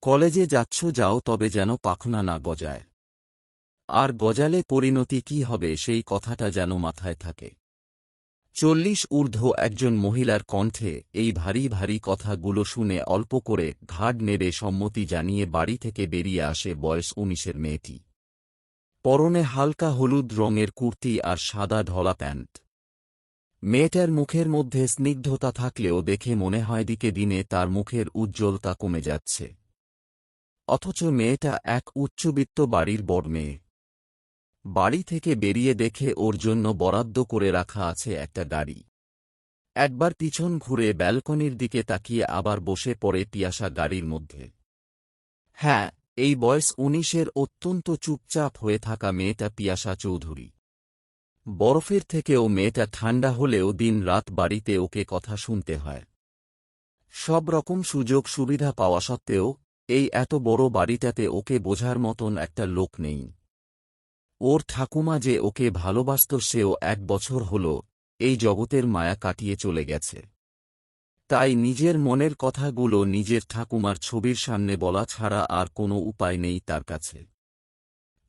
কলেজে যাচ্ছ যাও, তবে যেন পাখনা না গজায়। আর গজালে পরিণতি কি হবে সেই কথাটা যেন মাথায় থাকে। 40 ঊর্ধ্ব একজন মহিলার কণ্ঠে এই ভারী ভারী কথাগুলো শুনে অল্প করে ঘাড় নেড়ে সম্মতি জানিয়ে বাড়ি থেকে বেরিয়ে আসে বয়স 19-এর মেয়েটি। পরনে হালকা হলুদ রঙের কুর্তি আর সাদা ঢলা প্যান্ট। মেয়েটার মুখের মধ্যে স্নিগ্ধতা থাকলেও দেখে মনে হয় দিকে দিনে তার মুখের উজ্জ্বলতা কমে যাচ্ছে। অথচ মেয়েটা এক উচ্চবিত্ত বাড়ির বড় মেয়ে। বাড়ি থেকে বেরিয়ে দেখে ওর জন্য বরাদ্দ করে রাখা আছে একটা গাড়ি। একবার পিছন ঘুরে ব্যালকনির দিকে তাকিয়ে আবার বসে পড়ে পিয়াসা গাড়ির মধ্যে। হ্যাঁ, এই বয়স 19-এর অত্যন্ত চুপচাপ হয়ে থাকা মেয়েটা পিয়াসা চৌধুরী। বরফের থেকেও মেয়েটা ঠান্ডা হলেও দিন রাত বাড়িতে ওকে কথা শুনতে হয়। সব রকম সুযোগ সুবিধা পাওয়া সত্ত্বেও এই এত বড় বাড়িটাতে ওকে বোঝার মতন একটা লোক নেই। ওর ঠাকুমা যে ওকে ভালোবাসত সেও 1 বছর হল এই জগতের মায়া কাটিয়ে চলে গেছে। তাই নিজের মনের কথাগুলো নিজের ঠাকুমার ছবির সামনে বলা ছাড়া আর কোনো উপায় নেই তার কাছে।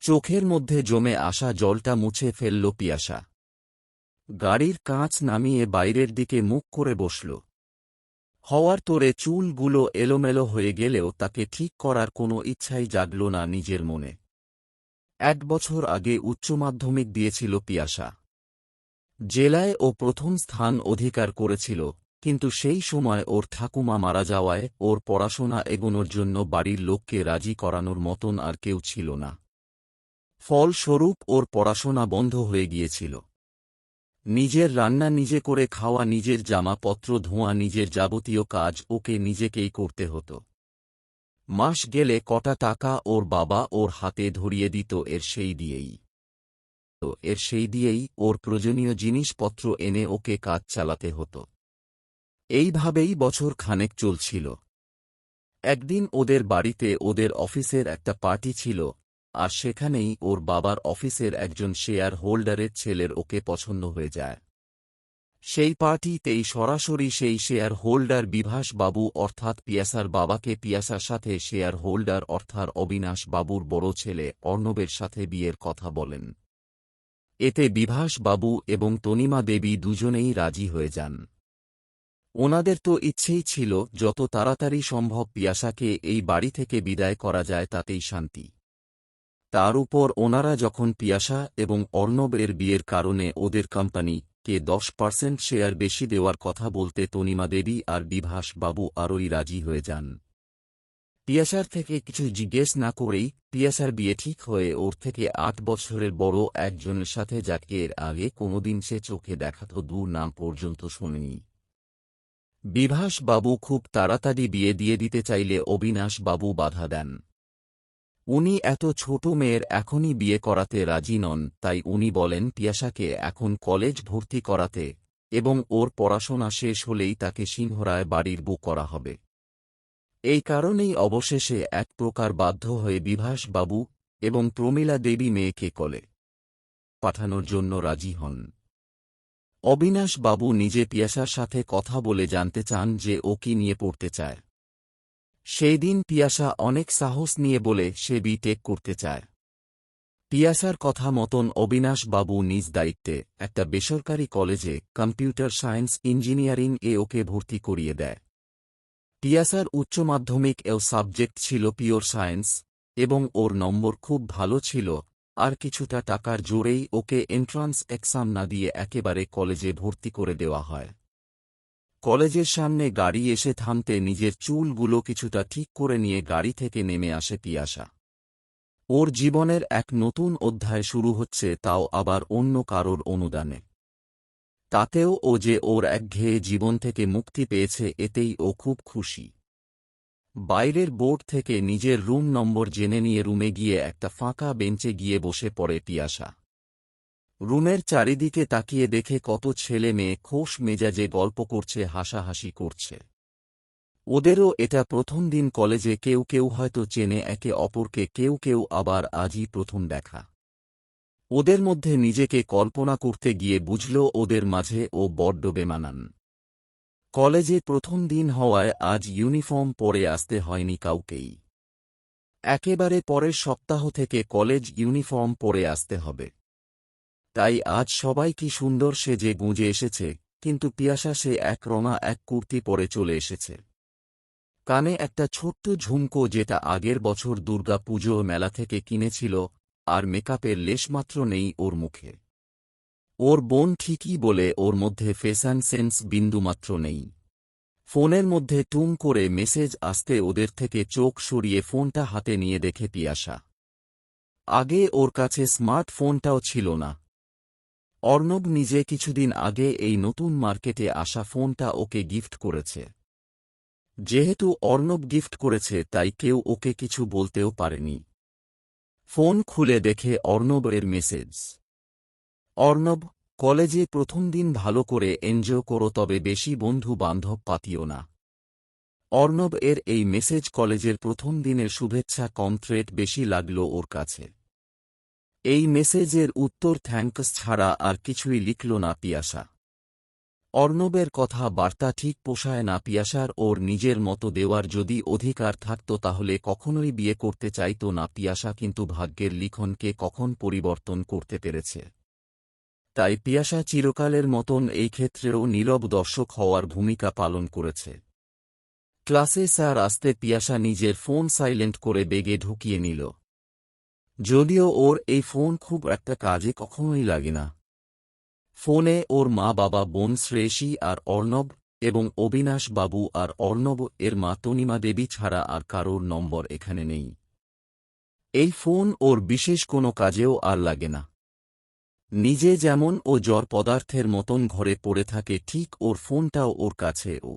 চোখের মধ্যে জমে আসা জলটা মুছে ফেলল পিয়াসা। গাড়ির কাঁচ নামিয়ে বাইরের দিকে মুখ করে বসল। হওয়ার তোরে চুলগুলো এলোমেলো হয়ে গেলেও তাকে ঠিক করার কোনো ইচ্ছাই জাগল না নিজের মনে। 1 বছর আগে উচ্চ মাধ্যমিক দিয়েছিল পিয়াসা। জেলায় ও প্রথম স্থান অধিকার করেছিল, কিন্তু সেই সময় ওর ঠাকুমা মারা যাওয়ায় ওর পড়াশোনা এগোনোর জন্য বাড়ির লোককে রাজি করানোর মতন আর কেউ ছিল না। ফলস্বরূপ ওর পড়াশোনা বন্ধ হয়ে গিয়েছিল। নিজের রান্না নিজে করে খাওয়া, নিজের জামাপত্র ধোয়া, নিজের যাবতীয় কাজ ওকে নিজেকেই করতে হতো। মাস গেলে কটা টাকা ওর বাবা ওর হাতে ধরিয়ে দিত এর সেই দিয়েই ওর প্রয়োজনীয় জিনিসপত্র এনে ওকে কাজ চালাতে হতো। এইভাবেই বছর খানেক চলছিল। একদিন ওদের বাড়িতে ওদের অফিসের একটা পার্টি ছিল, আর সেখানেই ওর বাবার অফিসের একজন শেয়ার হোল্ডারের ছেলের ওকে পছন্দ হয়ে যায়। সেই পার্টিতেই সরাসরি সেই শেয়ার হোল্ডার বিভাস বাবু অর্থাৎ পিয়াসার বাবাকে পিয়াসার সাথে শেয়ার হোল্ডার অর্থাৎ অবিনাশ বাবুর বড় ছেলে অর্ণবের সাথে বিয়ের কথা বলেন। এতে বিভাস বাবু এবং তনিমা দেবী দুজনেই রাজি হয়ে যান। ওনাদের তো ইচ্ছেই ছিল যত তাড়াতাড়ি সম্ভব পিয়াসাকে এই বাড়ি থেকে বিদায় করা যায় তাতেই শান্তি। তার উপর ওনারা যখন পিয়াসা এবং অর্ণবের বিয়ের কারণে ওদের কোম্পানিকে 10% শেয়ার বেশি দেওয়ার কথা বলতে তনিমা দেবী আর বিভাস বাবু আরই রাজি হয়ে যান। পিয়াসার থেকে কিছু জিজ্ঞেস না করেই পিয়াসার বিয়ে ঠিক হয়ে ওর থেকে 8 বছরের বড় একজনের সাথে, যাকে এর আগে কোনোদিন সে চোখে দেখাত দূর নাম পর্যন্ত শোনেনি। বিভাস বাবু খুব তাড়াতাড়ি বিয়ে দিয়ে দিতে চাইলে অবিনাশ বাবু বাধা দেন। উনি এত ছোট মেয়ের এখনই বিয়ে করাতে রাজি নন, তাই উনি বলেন পিয়াসাকে এখন কলেজ ভর্তি করাতে এবং ওর পড়াশোনা শেষ হলেই তাকে সিংহরায় বাড়ির বউ করা হবে। এই কারণেই অবশেষে এক প্রকার বাধ্য হয়ে বিভাস বাবু এবং প্রমীলা দেবী মেয়েকে কলে পাঠানোর জন্য রাজি হন। অবিনাশ বাবু নিজে পিয়াসার সাথে কথা বলে জানতে চান যে ও কি নিয়ে পড়তে চায়। সেই দিন পিয়াসা অনেক সাহস নিয়ে বলে সে বি.টেক করতে চায়। পিয়াসার কথা মতন অবিনাশ বাবু নিজ দায়িত্বে একটা বেসরকারি কলেজে কম্পিউটার সায়েন্স ইঞ্জিনিয়ারিং এ ওকে ভর্তি করিয়ে দেয়। পিয়াসার উচ্চ মাধ্যমিক এও সাবজেক্ট ছিল পিওর সায়েন্স এবং ওর নম্বর খুব ভালো ছিল, আর কিছুটা টাকার জোরেই ওকে এন্ট্রান্স এক্সাম না দিয়ে একেবারে কলেজে ভর্তি করে দেওয়া হয়। কলেজের সামনে গাড়ি এসে থামতে নিজের চুলগুলো কিছুটা ঠিক করে নিয়ে গাড়ি থেকে নেমে আসে পিয়াসা। ওর জীবনের এক নতুন অধ্যায় শুরু হচ্ছে, তাও আবার অন্য কারোর অনুদানে। তাতেও ও যে ওর একঘেয়ে জীবন থেকে মুক্তি পেয়েছে এতেই ও খুব খুশি। বাইরের বোর্ড থেকে নিজের রুম নম্বর জেনে নিয়ে রুমে গিয়ে একটা ফাঁকা বেঞ্চে গিয়ে বসে পড়ে পিয়াসা। রুমের চারিদিকে তাকিয়ে দেখে কত ছেলে মেয়ে খোশ মেজাজে গল্প করছে, হাসাহাসি করছে। ওদেরও এটা প্রথম দিন কলেজে, কেউ কেউ হয়তো চেনে একে অপরকে, কেউ কেউ আবার আজই প্রথম দেখা। ওদের মধ্যে নিজেকে কল্পনা করতে গিয়ে বুঝল ওদের মাঝে ও বড্ড বেমানান। কলেজে প্রথম দিন হওয়ায় আজ ইউনিফর্ম পরে আসতে হয়নি কাউকেই। একেবারে পরের সপ্তাহ থেকে কলেজ ইউনিফর্ম পরে আসতে হবে। তাই আজ সবাই কি সুন্দর সেজে গুঁজে এসেছে, কিন্তু পিয়াসা সে একরঙা এক কুর্তি পরে চলে এসেছে। কানে একটা ছোট্ট ঝুমকো যেটা আগের বছর দুর্গা পুজো মেলা থেকে কিনেছিল, আর মেকআপের লেশমাত্র নেই ওর মুখে। ওর বোন ঠিকই বলে, ওর মধ্যে ফ্যাশন সেন্স বিন্দুমাত্র নেই। ফোনের মধ্যে টুং করে মেসেজ আসতে ওদের থেকে চোখ সরিয়ে ফোনটা হাতে নিয়ে দেখে পিয়াসা। আগে ওর কাছে স্মার্টফোনটাও ছিল না। অর্ণব নিজে কিছুদিন আগে এই নতুন মার্কেটে আসা ফোনটা ওকে গিফট করেছে। যেহেতু অর্ণব গিফট করেছে তাই কেউ ওকে কিছু বলতেও পারেনি। ফোন খুলে দেখে অর্ণবের মেসেজ। অর্ণব, কলেজে প্রথম দিন ভালো করে এনজয় করো, তবে বেশি বন্ধু বান্ধব পাতিও না। অর্ণব এর এই মেসেজ কলেজের প্রথম দিনের শুভেচ্ছা কম থ্রেট বেশি লাগল ওর কাছে। এই মেসেজের উত্তর থ্যাঙ্কস ছাড়া আর কিছুই লিখল না পিয়াসা। অর্ণবের কথা বার্তা ঠিক পোষায় না পিয়াসার। ওর নিজের মতো দেওয়ার যদি অধিকার থাকত তাহলে কখনোই বিয়ে করতে চাইত না পিয়াসা, কিন্তু ভাগ্যের লিখনকে কখন পরিবর্তন করতে পেরেছে। তাই পিয়াসা চিরকালের মতন এই ক্ষেত্রেও নীরব দর্শক হওয়ার ভূমিকা পালন করেছে। ক্লাসে স্যার আসতে পিয়াসা নিজের ফোন সাইলেন্ট করে বেগে ঢুকিয়ে নিল। যদিও ওর এই ফোন খুব একটা কাজে কখনোই লাগে না। ফোনে ওর মা বাবা, বোন শ্রেয়সী আর অর্ণব, এবং অবিনাশ বাবু আর অর্ণব এর মা তনিমা দেবী ছাড়া আর কারোর নম্বর এখানে নেই। এই ফোন ওর বিশেষ কোনো কাজেও আর লাগে না। নিজে যেমন ও জড় পদার্থের মতন ঘরে পড়ে থাকে, ঠিক ওর ফোনটাও ওর কাছে ও